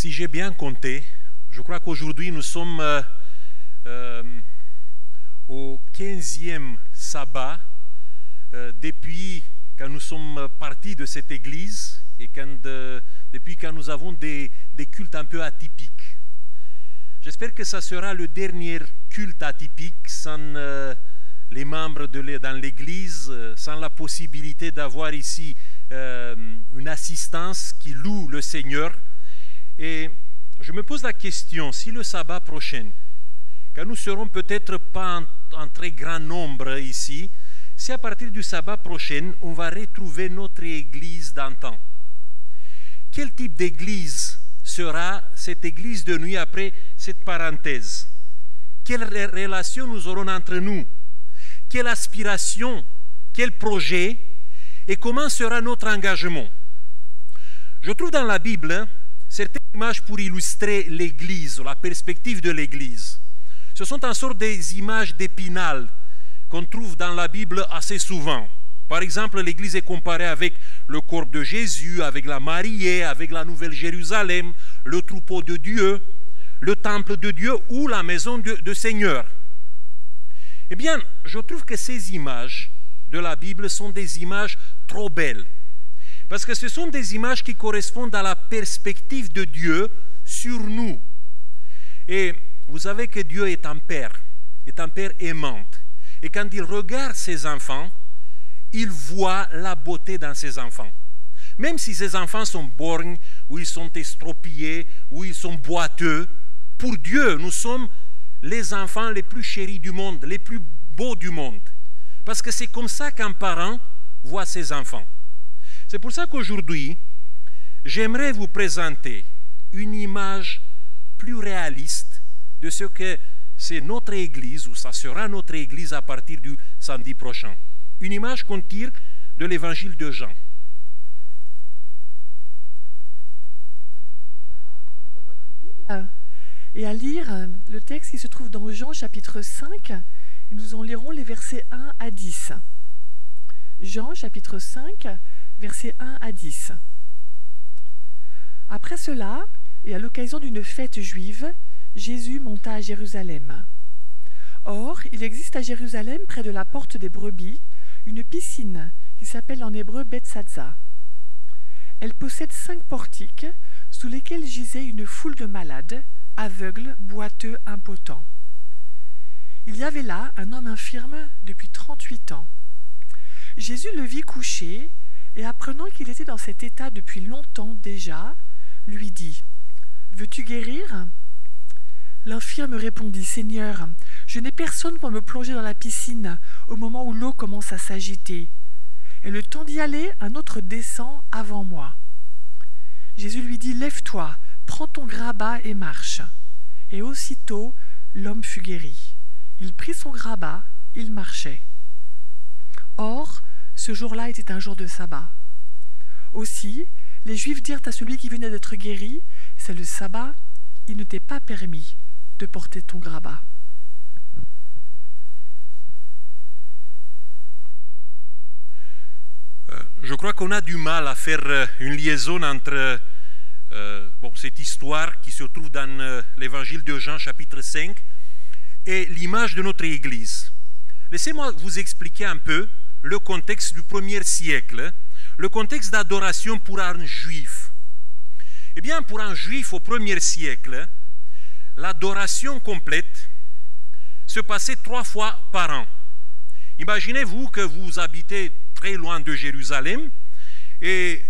Si j'ai bien compté, je crois qu'aujourd'hui nous sommes au 15e sabbat depuis quand nous sommes partis de cette église et depuis quand nous avons des cultes un peu atypiques. J'espère que ça sera le dernier culte atypique sans les membres dans l'église, sans la possibilité d'avoir ici une assistance qui loue le Seigneur. Et je me pose la question, si le sabbat prochain, quand nous serons peut-être pas en très grand nombre ici, si à partir du sabbat prochain, on va retrouver notre église d'antan. Quel type d'église sera cette église de nuit après cette parenthèse? Quelle relation nous aurons entre nous? Quelle aspiration? Quel projet? Et comment sera notre engagement? Je trouve dans la Bible certaines images pour illustrer l'église, la perspective de l'église. Ce sont en sorte des images d'Épinal qu'on trouve dans la Bible assez souvent. Par exemple, l'église est comparée avec le corps de Jésus, avec la mariée, avec la Nouvelle Jérusalem, le troupeau de Dieu, le temple de Dieu ou la maison de Seigneur. Eh bien, je trouve que ces images de la Bible sont des images trop belles. Parce que ce sont des images qui correspondent à la perspective de Dieu sur nous. Et vous savez que Dieu est un père aimant. Et quand il regarde ses enfants, il voit la beauté dans ses enfants. Même si ces enfants sont borgnes, ou ils sont estropiés, ou ils sont boiteux, pour Dieu, nous sommes les enfants les plus chéris du monde, les plus beaux du monde. Parce que c'est comme ça qu'un parent voit ses enfants. C'est pour ça qu'aujourd'hui, j'aimerais vous présenter une image plus réaliste de ce que c'est notre église, ou ça sera notre église à partir du samedi prochain. Une image qu'on tire de l'évangile de Jean. À prendre votre Bible et à lire le texte qui se trouve dans Jean chapitre 5, et nous en lirons les versets 1 à 10. Jean chapitre 5, versets 1 à 10. Après cela, et à l'occasion d'une fête juive, Jésus monta à Jérusalem. Or, il existe à Jérusalem, près de la porte des brebis, une piscine qui s'appelle en hébreu Bethsatza. Elle possède 5 portiques sous lesquels gisait une foule de malades, aveugles, boiteux, impotents. Il y avait là un homme infirme depuis 38 ans. Jésus le vit couché et apprenant qu'il était dans cet état depuis longtemps déjà, lui dit « Veux-tu guérir ?» L'infirme répondit « Seigneur, je n'ai personne pour me plonger dans la piscine au moment où l'eau commence à s'agiter. Et le temps d'y aller, un autre descend avant moi. » Jésus lui dit « Lève-toi, prends ton grabat et marche. » Et aussitôt, l'homme fut guéri. Il prit son grabat, il marchait. Or, ce jour-là était un jour de sabbat. Aussi, les Juifs dirent à celui qui venait d'être guéri, « C'est le sabbat, il ne t'est pas permis de porter ton grabat. » Je crois qu'on a du mal à faire une liaison entre cette histoire qui se trouve dans l'évangile de Jean chapitre 5 et l'image de notre Église. Laissez-moi vous expliquer un peu le contexte du 1er siècle, le contexte d'adoration pour un juif. Eh bien, pour un juif au 1er siècle, l'adoration complète se passait 3 fois par an. Imaginez-vous que vous habitez très loin de Jérusalem et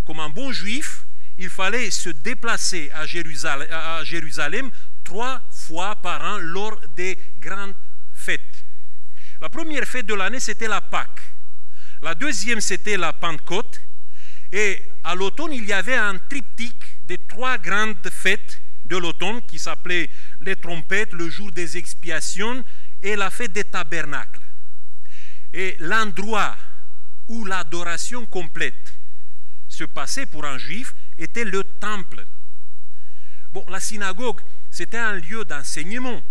comme un bon juif, il fallait se déplacer à Jérusalem 3 fois par an lors des grandes fêtes. La première fête de l'année, c'était la Pâque. La deuxième, c'était la Pentecôte. Et à l'automne, il y avait un triptyque des 3 grandes fêtes de l'automne qui s'appelait les trompettes, le jour des expiations et la fête des tabernacles. Et l'endroit où l'adoration complète se passait pour un juif était le temple. Bon, la synagogue, c'était un lieu d'enseignement.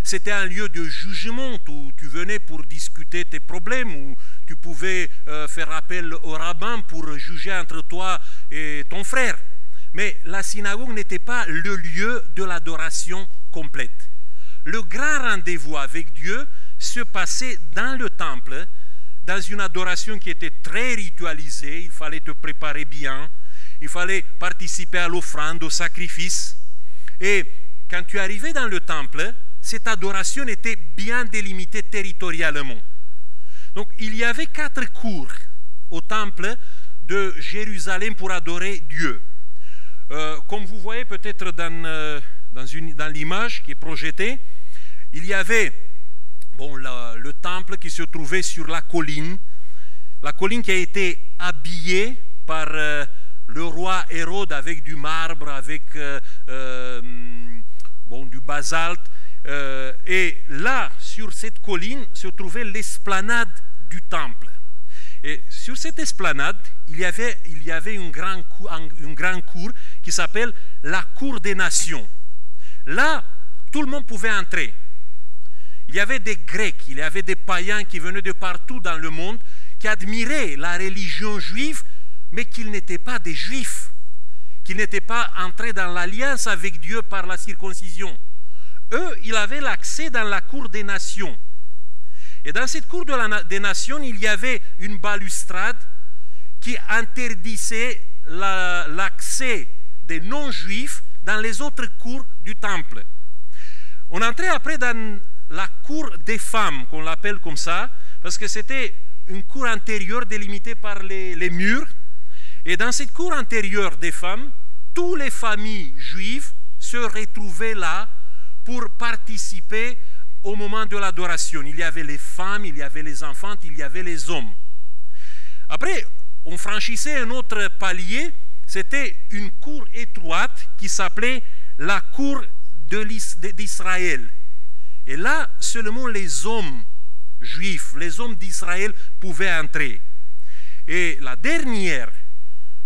C'était un lieu de jugement où tu venais pour discuter tes problèmes, où tu pouvais faire appel au rabbin pour juger entre toi et ton frère. mais la synagogue n'était pas le lieu de l'adoration complète. Le grand rendez-vous avec Dieu se passait dans le temple, dans une adoration qui était très ritualisée. Il fallait te préparer bien, il fallait participer à l'offrande, au sacrifice. Et quand tu arrivais dans le temple, cette adoration était bien délimitée territorialement. Donc il y avait 4 cours au temple de Jérusalem pour adorer Dieu. Comme vous voyez peut-être dans l'image qui est projetée, il y avait le temple qui se trouvait sur la colline qui a été habillée par le roi Hérode avec du marbre, avec du basalte. Et là, sur cette colline, se trouvait l'esplanade du temple. Et sur cette esplanade, il y avait une grande cour qui s'appelle la cour des nations. Là, tout le monde pouvait entrer. Il y avait des Grecs, il y avait des païens qui venaient de partout dans le monde, qui admiraient la religion juive, mais qu'ils n'étaient pas des juifs, qu'ils n'étaient pas entrés dans l'alliance avec Dieu par la circoncision. Eux, ils avaient l'accès dans la cour des nations. Et dans cette cour des nations, il y avait une balustrade qui interdisait l'accès des non-juifs dans les autres cours du temple. On entrait après dans la cour des femmes, qu'on l'appelle comme ça, parce que c'était une cour intérieure délimitée par les murs. Et dans cette cour intérieure des femmes, toutes les familles juives se retrouvaient là pour participer au moment de l'adoration. Il y avait les femmes, il y avait les enfants, il y avait les hommes. Après, on franchissait un autre palier, c'était une cour étroite qui s'appelait la cour d'Israël. Et là, seulement les hommes juifs, les hommes d'Israël pouvaient entrer. Et la dernière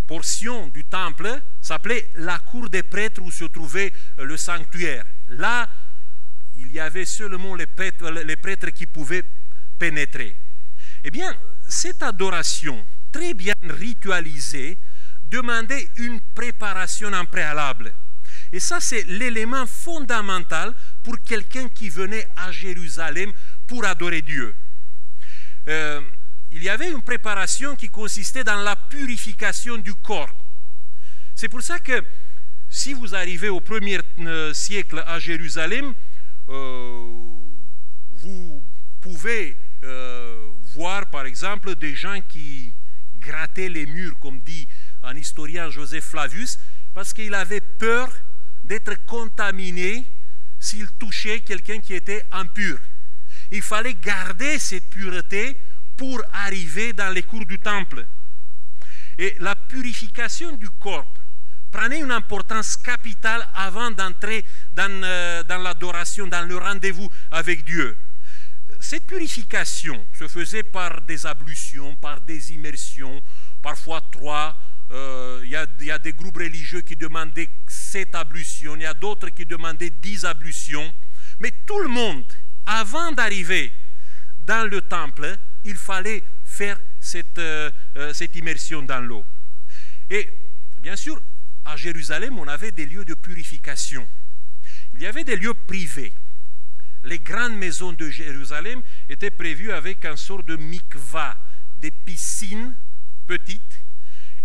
portion du temple s'appelait la cour des prêtres où se trouvait le sanctuaire. Là, il y avait seulement les prêtres qui pouvaient pénétrer. Eh bien, cette adoration très bien ritualisée demandait une préparation en préalable. Et ça, c'est l'élément fondamental pour quelqu'un qui venait à Jérusalem pour adorer Dieu. Il y avait une préparation qui consistait dans la purification du corps. C'est pour ça que si vous arrivez au 1er siècle à Jérusalem, vous pouvez voir par exemple des gens qui grattaient les murs, comme dit un historien Joseph Flavius, parce qu'il avait peur d'être contaminé s'il touchait quelqu'un qui était impur. Il fallait garder cette pureté pour arriver dans les cours du temple. Et la purification du corps prenait une importance capitale avant d'entrer dans l'adoration, dans le rendez-vous avec Dieu. Cette purification se faisait par des ablutions, par des immersions, parfois 3. Il y a des groupes religieux qui demandaient 7 ablutions, il y a d'autres qui demandaient 10 ablutions. Mais tout le monde, avant d'arriver dans le temple, il fallait faire cette immersion dans l'eau. Et bien sûr, à Jérusalem, on avait des lieux de purification. Il y avait des lieux privés. Les grandes maisons de Jérusalem étaient prévues avec un sort de mikva, des piscines petites.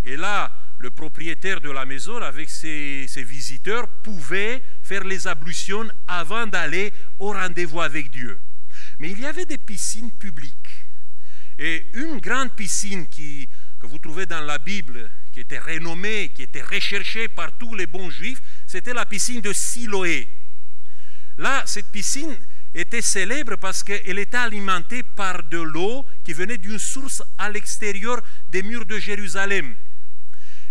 Et là, le propriétaire de la maison, avec ses visiteurs, pouvait faire les ablutions avant d'aller au rendez-vous avec Dieu. Mais il y avait des piscines publiques. Et une grande piscine que vous trouvez dans la Bible, qui était renommée, qui était recherchée par tous les bons juifs, c'était la piscine de Siloé. Là, cette piscine était célèbre parce qu'elle était alimentée par de l'eau qui venait d'une source à l'extérieur des murs de Jérusalem.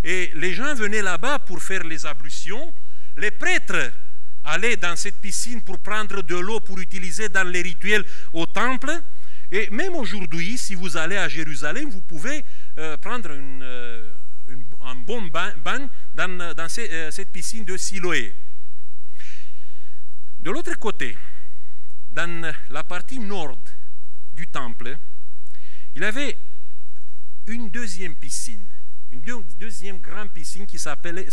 Et les gens venaient là-bas pour faire les ablutions. Les prêtres allaient dans cette piscine pour prendre de l'eau pour utiliser dans les rituels au temple. Et même aujourd'hui, si vous allez à Jérusalem, vous pouvez prendre un bon bain dans cette piscine de Siloé. De l'autre côté, dans la partie nord du temple, il y avait une deuxième piscine, une deuxième grande piscine qui s'appelait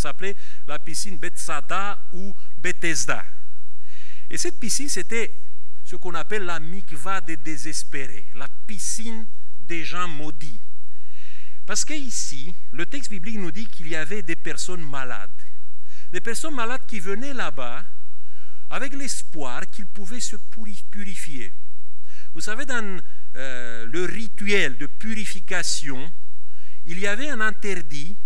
la piscine Bethsaida ou Bethesda. Et cette piscine, c'était ce qu'on appelle la mikva des désespérés, la piscine des gens maudits. Parce qu'ici, le texte biblique nous dit qu'il y avait des personnes malades qui venaient là-bas avec l'espoir qu'ils pouvaient se purifier. Vous savez, dans le rituel de purification, il y avait un interdit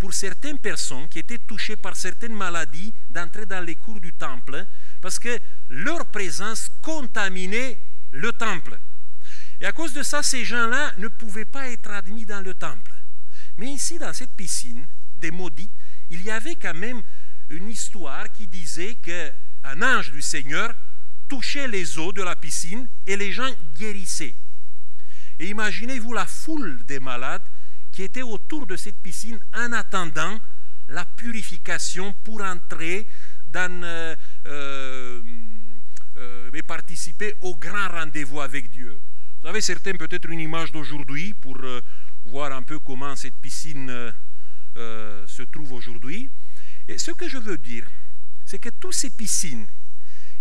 pour certaines personnes qui étaient touchées par certaines maladies d'entrer dans les cours du temple parce que leur présence contaminait le temple. Et à cause de ça, ces gens-là ne pouvaient pas être admis dans le temple. Mais ici, dans cette piscine des maudites, il y avait quand même une histoire qui disait qu'un ange du Seigneur touchait les eaux de la piscine et les gens guérissaient. Et imaginez-vous la foule des malades qui étaient autour de cette piscine en attendant la purification pour entrer dans, et participer au grand rendez-vous avec Dieu. Vous avez certains peut-être une image d'aujourd'hui pour voir un peu comment cette piscine se trouve aujourd'hui. Et ce que je veux dire, c'est que toutes ces piscines,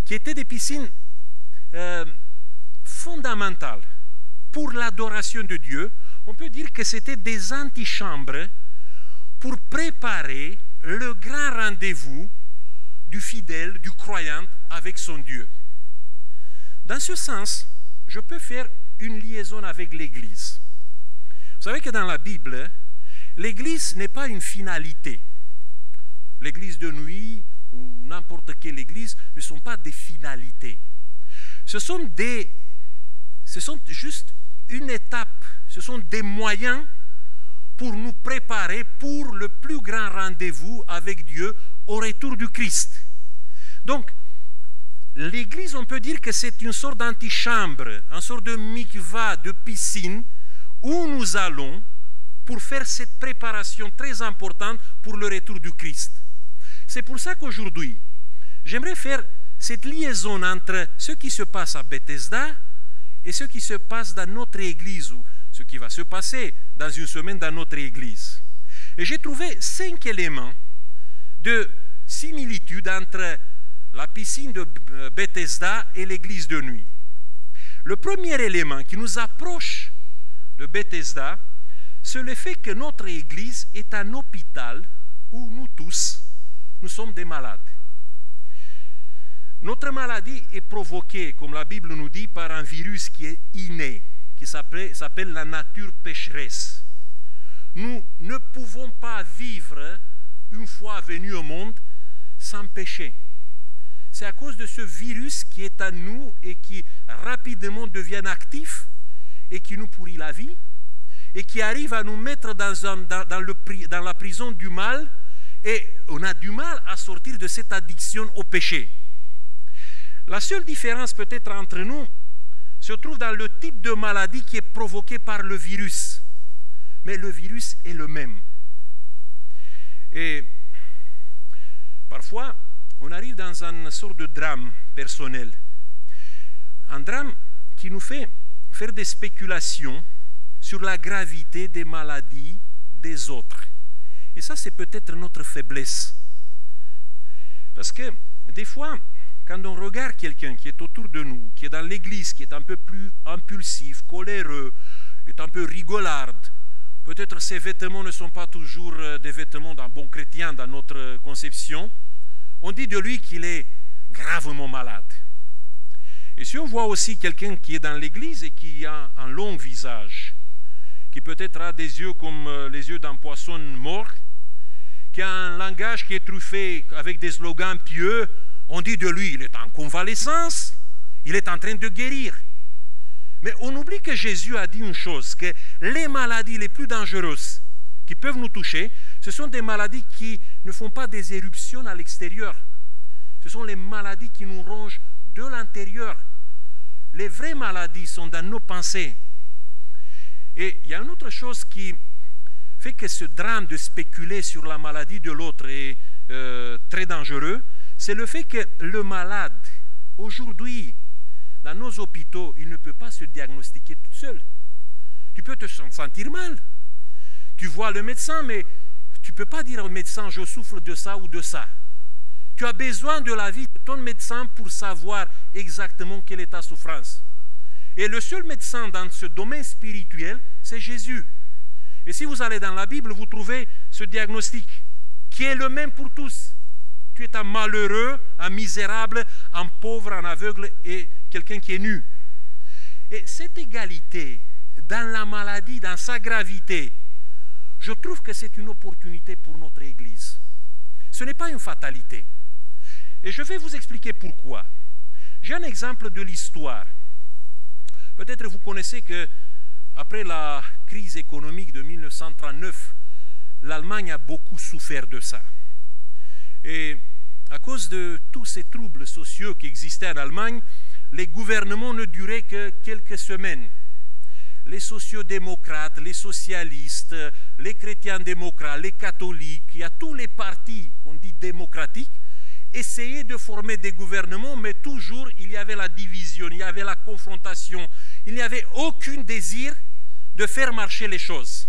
qui étaient des piscines fondamentales pour l'adoration de Dieu, on peut dire que c'était des antichambres pour préparer le grand rendez-vous du fidèle, du croyant avec son Dieu. Dans ce sens, je peux faire une liaison avec l'Église. Vous savez que dans la Bible, l'Église n'est pas une finalité. L'Église de nuit ou n'importe quelle Église ne sont pas des finalités. Ce sont juste une étape, ce sont des moyens pour nous préparer pour le plus grand rendez-vous avec Dieu au retour du Christ. Donc, l'Église, on peut dire que c'est une sorte d'antichambre, une sorte de mikva, de piscine, où nous allons pour faire cette préparation très importante pour le retour du Christ. C'est pour ça qu'aujourd'hui, j'aimerais faire cette liaison entre ce qui se passe à Bethesda et ce qui se passe dans notre Église, ou ce qui va se passer dans une semaine dans notre Église. Et j'ai trouvé 5 éléments de similitude entre la piscine de Bethesda et l'église de nuit. Le premier élément qui nous approche de Bethesda, c'est le fait que notre église est un hôpital où nous tous, nous sommes des malades. Notre maladie est provoquée, comme la Bible nous dit, par un virus qui est inné, qui s'appelle la nature pécheresse. Nous ne pouvons pas vivre, une fois venus au monde, sans péché. C'est à cause de ce virus qui est en nous et qui rapidement devient actif et qui nous pourrit la vie et qui arrive à nous mettre dans la prison du mal, et on a du mal à sortir de cette addiction au péché. La seule différence peut-être entre nous se trouve dans le type de maladie qui est provoquée par le virus. Mais le virus est le même. Et parfois, on arrive dans une sorte de drame personnel. Un drame qui nous fait faire des spéculations sur la gravité des maladies des autres. Et ça, c'est peut-être notre faiblesse. Parce que des fois, quand on regarde quelqu'un qui est autour de nous, qui est dans l'église, qui est un peu plus impulsif, coléreux, est un peu rigolarde, peut-être ses vêtements ne sont pas toujours des vêtements d'un bon chrétien dans notre conception, on dit de lui qu'il est gravement malade. Et si on voit aussi quelqu'un qui est dans l'église et qui a un long visage, qui peut-être a des yeux comme les yeux d'un poisson mort, qui a un langage qui est truffé avec des slogans pieux, on dit de lui, il est en convalescence, il est en train de guérir. Mais on oublie que Jésus a dit une chose, que les maladies les plus dangereuses qui peuvent nous toucher, ce sont des maladies qui ne font pas des éruptions à l'extérieur. Ce sont les maladies qui nous rongent de l'intérieur. Les vraies maladies sont dans nos pensées. Et il y a une autre chose qui fait que ce drame de spéculer sur la maladie de l'autre est très dangereux, c'est le fait que le malade, aujourd'hui, dans nos hôpitaux, il ne peut pas se diagnostiquer tout seul. Tu peux te sentir mal. Tu vois le médecin, mais tu ne peux pas dire au médecin, je souffre de ça ou de ça. Tu as besoin de l'avis de ton médecin pour savoir exactement quelle est ta souffrance. Et le seul médecin dans ce domaine spirituel, c'est Jésus. Et si vous allez dans la Bible, vous trouvez ce diagnostic qui est le même pour tous. Tu es un malheureux, un misérable, un pauvre, un aveugle et quelqu'un qui est nu. Et cette égalité dans la maladie, dans sa gravité, je trouve que c'est une opportunité pour notre Église. Ce n'est pas une fatalité. Et je vais vous expliquer pourquoi. J'ai un exemple de l'histoire. Peut-être vous connaissez que après la crise économique de 1939, l'Allemagne a beaucoup souffert de ça. Et à cause de tous ces troubles sociaux qui existaient en Allemagne, les gouvernements ne duraient que quelques semaines. Les sociodémocrates, les socialistes, les chrétiens démocrates, les catholiques, il y a tous les partis, on dit démocratiques, essayaient de former des gouvernements, mais toujours il y avait la division, il y avait la confrontation, il n'y avait aucun désir de faire marcher les choses.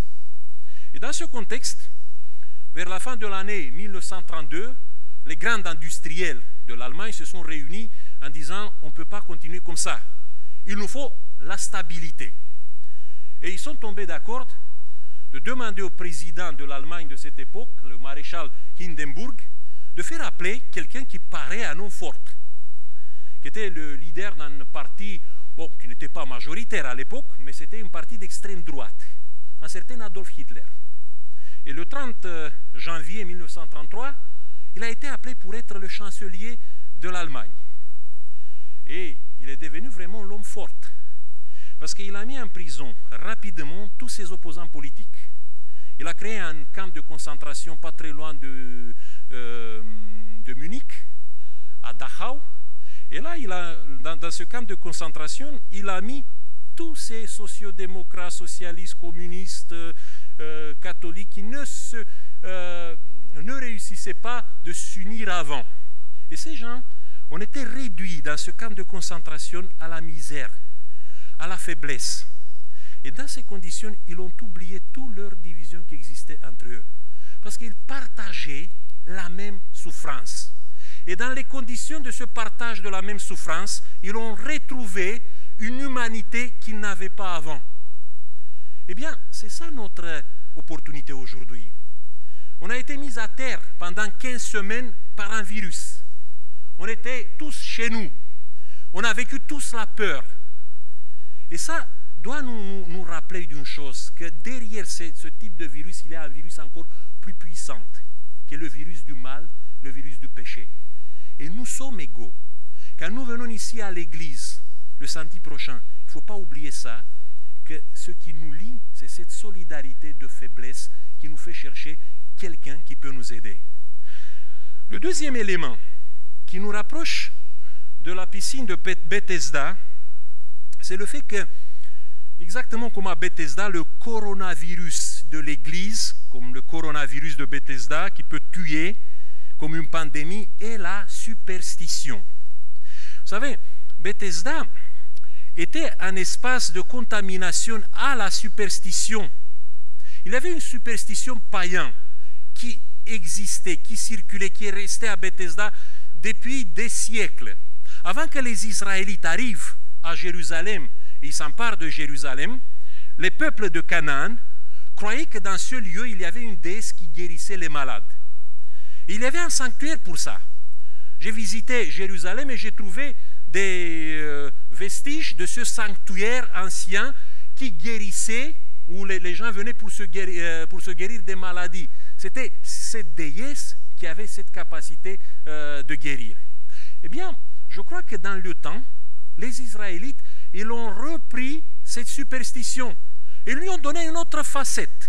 Et dans ce contexte, vers la fin de l'année 1932, les grands industriels de l'Allemagne se sont réunis en disant on ne peut pas continuer comme ça, il nous faut la stabilité. Et ils sont tombés d'accord de demander au président de l'Allemagne de cette époque, le maréchal Hindenburg, de faire appeler quelqu'un qui paraît un homme fort, qui était le leader d'un parti, bon, qui n'était pas majoritaire à l'époque, mais c'était une partie d'extrême droite, un certain Adolf Hitler. Et le 30 janvier 1933, il a été appelé pour être le chancelier de l'Allemagne. Et il est devenu vraiment l'homme fort, parce qu'il a mis en prison rapidement tous ses opposants politiques. Il a créé un camp de concentration pas très loin de Munich, à Dachau. Et là, dans ce camp de concentration, il a mis tous ces sociodémocrates, socialistes, communistes, catholiques qui ne réussissaient pas de s'unir avant. Et ces gens ont été réduits dans ce camp de concentration à la misère, à la faiblesse. Et dans ces conditions, ils ont oublié toutes leurs divisions qui existaient entre eux. Parce qu'ils partageaient la même souffrance. Et dans les conditions de ce partage de la même souffrance, ils ont retrouvé une humanité qu'ils n'avaient pas avant. Eh bien, c'est ça notre opportunité aujourd'hui. On a été mis à terre pendant 15 semaines par un virus. On était tous chez nous. On a vécu tous la peur. Et ça doit nous rappeler d'une chose, que derrière ce type de virus, il y a un virus encore plus puissant, qui est le virus du mal, le virus du péché. Et nous sommes égaux. Quand nous venons ici à l'église, le samedi prochain, il ne faut pas oublier ça, que ce qui nous lie, c'est cette solidarité de faiblesse qui nous fait chercher quelqu'un qui peut nous aider. Le deuxième élément qui nous rapproche de la piscine de Bethesda, c'est le fait que, exactement comme à Bethesda, le coronavirus de l'Église, comme le coronavirus de Bethesda, qui peut tuer comme une pandémie, est la superstition. Vous savez, Bethesda était un espace de contamination à la superstition. Il y avait une superstition païenne qui existait, qui circulait, qui est restée à Bethesda depuis des siècles. Avant que les Israélites arrivent à Jérusalem, et ils s'emparent de Jérusalem, les peuples de Canaan croyaient que dans ce lieu, il y avait une déesse qui guérissait les malades. Et il y avait un sanctuaire pour ça. J'ai visité Jérusalem et j'ai trouvé des vestiges de ce sanctuaire ancien qui guérissait, où les gens venaient pour se guérir des maladies. C'était cette déesse qui avait cette capacité de guérir. Eh bien, je crois que dans le temps, les Israélites, ils ont repris cette superstition. Ils lui ont donné une autre facette,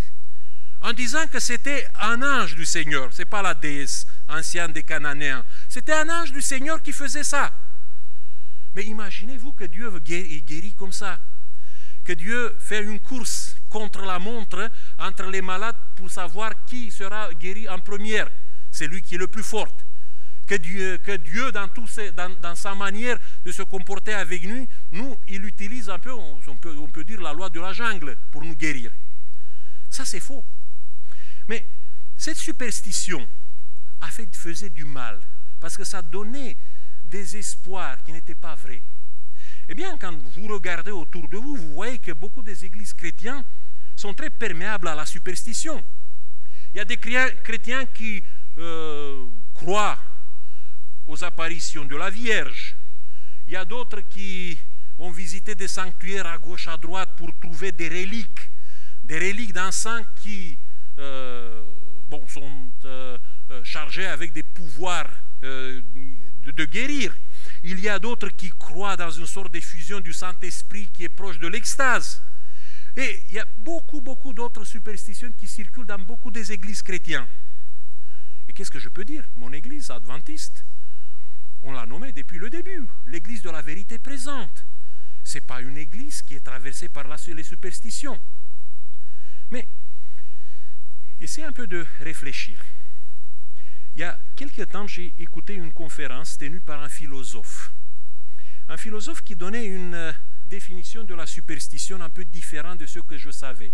en disant que c'était un ange du Seigneur. Ce n'est pas la déesse ancienne des Cananéens. C'était un ange du Seigneur qui faisait ça. Mais imaginez-vous que Dieu guérit comme ça. Que Dieu fait une course contre la montre entre les malades pour savoir qui sera guéri en première. C'est lui qui est le plus fort. Que Dieu dans sa manière de se comporter avec nous, il utilise un peu, on peut dire la loi de la jungle pour nous guérir. Ça, c'est faux. Mais cette superstition faisait du mal, parce que ça donnait des espoirs qui n'étaient pas vrais. Eh bien, quand vous regardez autour de vous, vous voyez que beaucoup des églises chrétiennes sont très perméables à la superstition. Il y a des chrétiens qui croient aux apparitions de la Vierge. Il y a d'autres qui vont visiter des sanctuaires à gauche, à droite pour trouver des reliques d'encens qui sont chargés avec des pouvoirs de guérir. Il y a d'autres qui croient dans une sorte d'effusion du Saint-Esprit qui est proche de l'extase. Et il y a beaucoup d'autres superstitions qui circulent dans beaucoup des églises chrétiennes. Et qu'est-ce que je peux dire? Mon église adventiste, on l'a nommée depuis le début, l'église de la vérité présente. Ce n'est pas une église qui est traversée par les superstitions. Mais essayez un peu de réfléchir. Il y a quelque temps, j'ai écouté une conférence tenue par un philosophe qui donnait une définition de la superstition un peu différente de ce que je savais.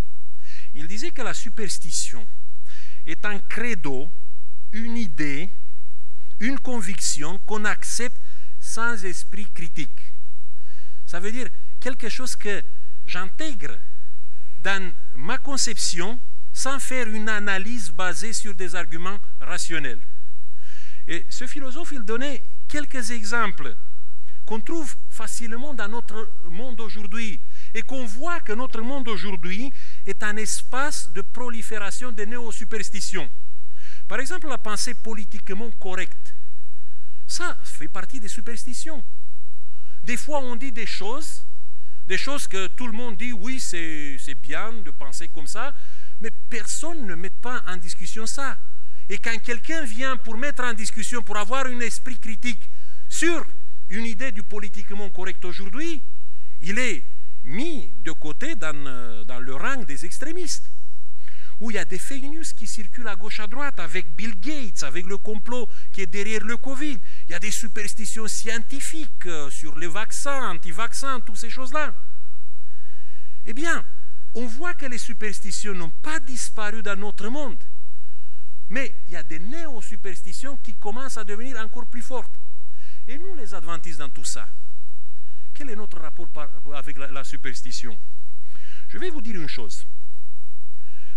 Il disait que la superstition est un credo, une idée, une conviction qu'on accepte sans esprit critique. Ça veut dire quelque chose que j'intègre dans ma conception sans faire une analyse basée sur des arguments rationnels. Et ce philosophe, il donnait quelques exemples qu'on trouve facilement dans notre monde aujourd'hui et qu'on voit que notre monde aujourd'hui est un espace de prolifération des néo-superstitions. Par exemple, la pensée politiquement correcte. Ça fait partie des superstitions. Des fois, on dit des choses que tout le monde dit, oui, c'est bien de penser comme ça, mais personne ne met pas en discussion ça. Et quand quelqu'un vient pour mettre en discussion, pour avoir un esprit critique sur une idée du politiquement correct aujourd'hui, il est mis de côté dans le rang des extrémistes. Où il y a des fake news qui circulent à gauche à droite avec Bill Gates, avec le complot qui est derrière le Covid. Il y a des superstitions scientifiques sur les vaccins, anti-vaccins, toutes ces choses-là. Eh bien, on voit que les superstitions n'ont pas disparu dans notre monde. Mais il y a des néo-superstitions qui commencent à devenir encore plus fortes. Et nous, les adventistes, dans tout ça, quel est notre rapport avec la superstition? Je vais vous dire une chose.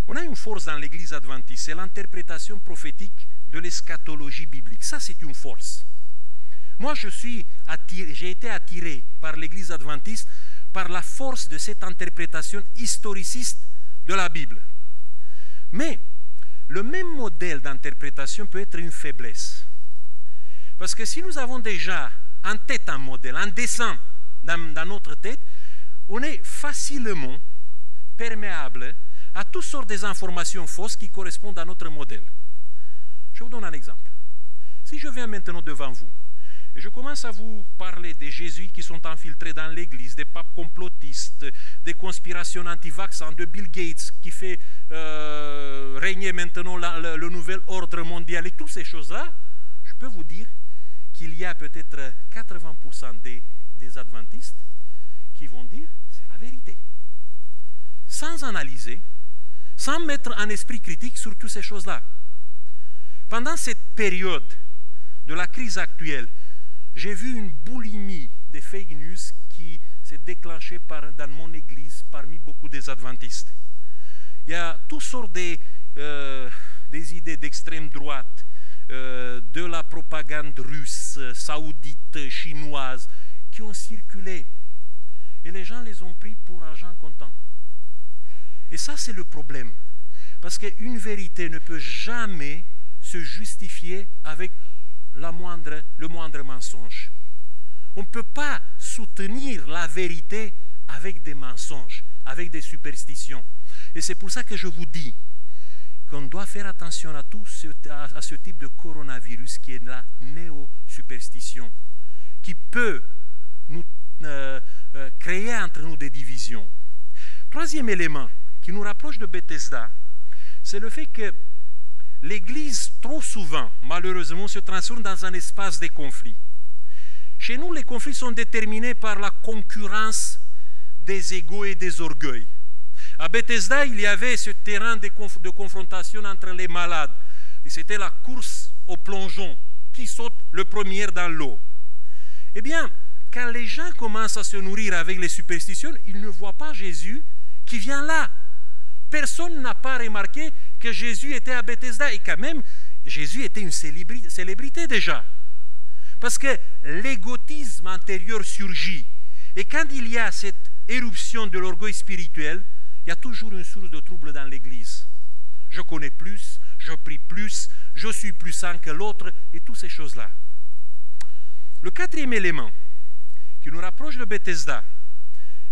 On a une force dans l'église adventiste, c'est l'interprétation prophétique de l'eschatologie biblique. Ça, c'est une force. Moi, j'ai été attiré par l'église adventiste par la force de cette interprétation historiciste de la Bible. Mais le même modèle d'interprétation peut être une faiblesse. Parce que si nous avons déjà en tête un modèle, un dessin dans notre tête, on est facilement perméable à toutes sortes d'informations fausses qui correspondent à notre modèle. Je vous donne un exemple. Si je viens maintenant devant vous et je commence à vous parler des jésuites qui sont infiltrés dans l'église, des papes complotistes, des conspirations anti-vaccins, de Bill Gates qui fait régner maintenant le nouvel ordre mondial et toutes ces choses-là, je peux vous dire qu'il y a peut-être 80% des adventistes qui vont dire c'est la vérité. Sans analyser, sans mettre un esprit critique sur toutes ces choses-là. Pendant cette période de la crise actuelle, j'ai vu une boulimie de fake news qui s'est déclenchée dans mon église parmi beaucoup des adventistes. Il y a toutes sortes des idées d'extrême droite, de la propagande russe, saoudite, chinoise, qui ont circulé. Et les gens les ont pris pour argent comptant. Et ça, c'est le problème. Parce qu'une vérité ne peut jamais se justifier avec le moindre mensonge. On ne peut pas soutenir la vérité avec des mensonges, avec des superstitions. Et c'est pour ça que je vous dis qu'on doit faire attention à ce type de coronavirus qui est la néo-superstition, qui peut nous créer entre nous des divisions. Troisième élément qui nous rapproche de Bethesda, c'est le fait que l'Église, trop souvent, malheureusement, se transforme dans un espace de conflits. Chez nous, les conflits sont déterminés par la concurrence des égos et des orgueils. À Bethesda, il y avait ce terrain de confrontation entre les malades. Et c'était la course au plongeon. Qui saute le premier dans l'eau? Eh bien, quand les gens commencent à se nourrir avec les superstitions, ils ne voient pas Jésus qui vient là. Personne n'a pas remarqué que Jésus était à Bethesda. Et quand même, Jésus était une célébrité déjà. Parce que l'égotisme intérieur surgit. Et quand il y a cette éruption de l'orgueil spirituel, il y a toujours une source de trouble dans l'Église. Je connais plus, je prie plus, je suis plus saint que l'autre, et toutes ces choses-là. Le quatrième élément qui nous rapproche de Bethesda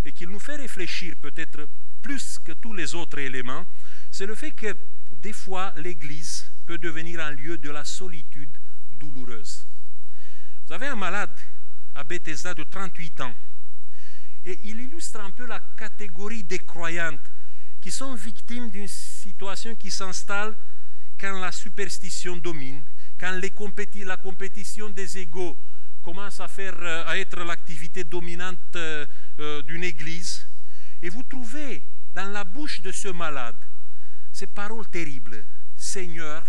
et qui nous fait réfléchir peut-être plus que tous les autres éléments, c'est le fait que des fois l'Église peut devenir un lieu de la solitude douloureuse. Vous avez un malade à Bethesda de 38 ans et il illustre un peu la catégorie des croyantes qui sont victimes d'une situation qui s'installe quand la superstition domine, quand la compétition des égos commence à être l'activité dominante d'une église. Et vous trouvez dans la bouche de ce malade ces paroles terribles. Seigneur,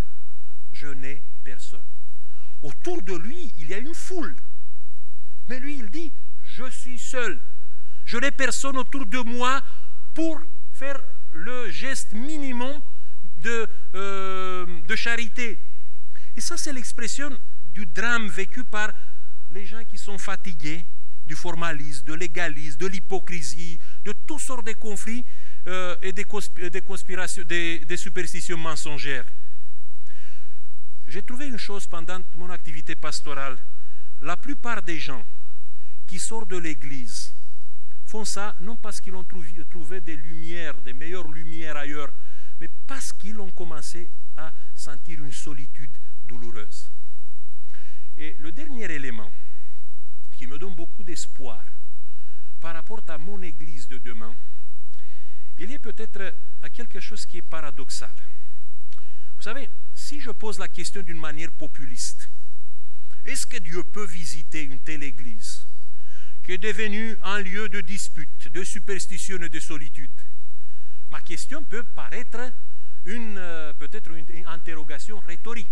je n'ai personne. Autour de lui, il y a une foule. Mais lui, il dit, je suis seul. Je n'ai personne autour de moi pour faire le geste minimum de charité. Et ça, c'est l'expression du drame vécu par les gens qui sont fatigués du formalisme, de l'égalisme, de l'hypocrisie, de toutes sortes de conflits et des conspirations, des superstitions mensongères. J'ai trouvé une chose pendant mon activité pastorale. La plupart des gens qui sortent de l'église font ça non parce qu'ils ont trouvé des lumières, des meilleures lumières ailleurs, mais parce qu'ils ont commencé à sentir une solitude douloureuse. Et le dernier élément qui me donne beaucoup d'espoir par rapport à mon église de demain, il est peut-être à quelque chose qui est paradoxal. Vous savez, si je pose la question d'une manière populiste, est-ce que Dieu peut visiter une telle église qui est devenue un lieu de dispute, de superstition et de solitude? Ma question peut paraître peut-être une interrogation rhétorique.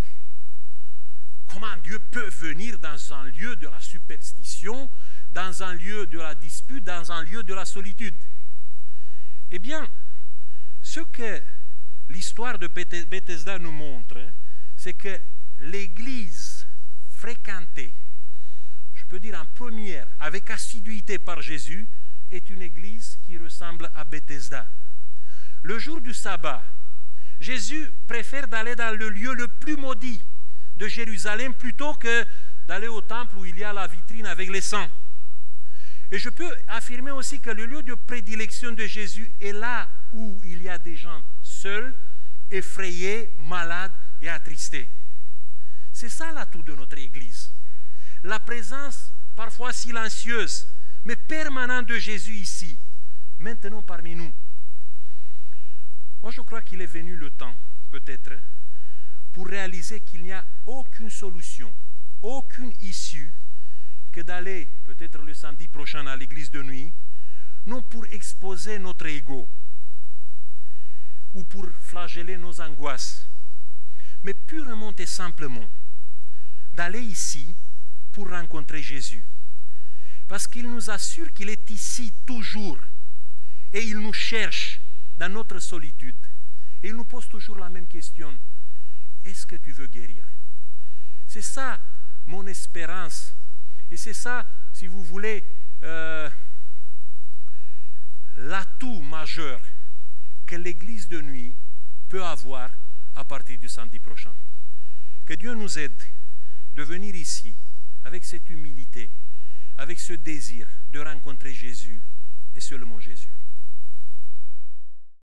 Comment Dieu peut venir dans un lieu de la superstition, dans un lieu de la dispute, dans un lieu de la solitude? Eh bien, ce que l'histoire de Bethesda nous montre, c'est que l'église fréquentée, je peux dire en première, avec assiduité par Jésus, est une église qui ressemble à Bethesda. Le jour du sabbat, Jésus préfère d'aller dans le lieu le plus maudit de Jérusalem plutôt que d'aller au temple où il y a la vitrine avec les saints. Et je peux affirmer aussi que le lieu de prédilection de Jésus est là où il y a des gens seuls, effrayés, malades et attristés. C'est ça l'atout de notre Église. La présence parfois silencieuse, mais permanente de Jésus ici, maintenant parmi nous. Moi, je crois qu'il est venu le temps, peut-être, pour réaliser qu'il n'y a aucune solution, aucune issue que d'aller peut-être le samedi prochain à l'église de nuit, non pour exposer notre ego ou pour flageller nos angoisses, mais purement et simplement d'aller ici pour rencontrer Jésus. Parce qu'il nous assure qu'il est ici toujours et il nous cherche dans notre solitude. Et il nous pose toujours la même question. Est-ce que tu veux guérir? C'est ça mon espérance. Et c'est ça, si vous voulez, l'atout majeur que l'église de nuit peut avoir à partir du samedi prochain. Que Dieu nous aide de venir ici avec cette humilité, avec ce désir de rencontrer Jésus et seulement Jésus.